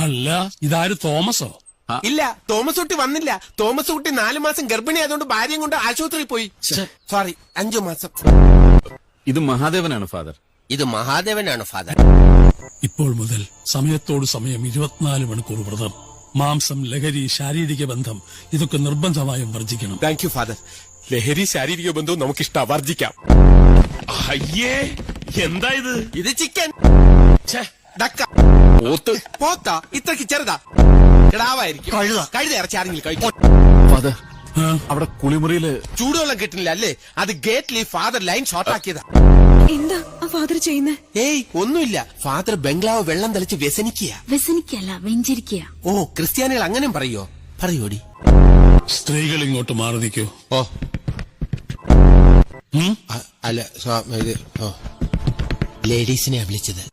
അല്ല, ഇതാര് തോമസോ? ഇല്ല, തോമസ് കുട്ടി വന്നില്ല. തോമസ് കുട്ടി 4 മാസം ഗർഭിണി ആയതുകൊണ്ട് ഭാര്യയും കൊണ്ട് ആശുപത്രിയിൽ പോയി. സോറി, 5 മാസം. ഇത് മഹാദേവനാണ് ഫാദർ. ഇത് മഹാദേവനാണ് ഫാദർ. ഇപ്പോൾ മുതൽ സമയത്തോട് സമയം 24 മണിക്കൂർ വ്രതം. മാംസം, ലഹരി, ശാരീരിക ബന്ധം ഇതൊക്കെ നിർബന്ധമായും വർജിക്കണം. Thank you father. ലഹരി, ശാരീരിക ബന്ധവും നമുക്കിഷ്ട, വർജിക്കാം. അയ്യേ, എന്താ ഇത്? ഇത് ചിക്കൻ, ഡക്ക, പോത്ത്. പോത്ത ഇത്രക്ക് ചെറുതാ, കിടാവായിരിക്കും. കഴുത ഇറച്ചി ആരെങ്കിലും കഴിക്കും. ഫാദർ, അവിടെ കുളിമുറിയില് ചൂടുവെള്ളം കിട്ടുന്നില്ല അല്ലേ? അത് ഗേറ്റിൽ ഫാദർ ലൈൻ ഷോർട്ട് ആക്കിയതാ. എന്താ ഫാദർ ചെയ്യുന്നേ? ഏയ് ഒന്നുമില്ല, ഫാദർ ബംഗ്ലാവ് വെള്ളം തളിച്ച് വ്യസനിക്കുക. വ്യസനിക്കല്ല, വെഞ്ചരിക്കുക. ഓ, ക്രിസ്ത്യാനികൾ അങ്ങനെ പറയോ? പറയോടി. സ്ത്രീകൾ ഇങ്ങോട്ട് മാറി നിൽക്കൂ. ഓ അല്ല, ലേഡീസിനെ വിളിച്ചത്.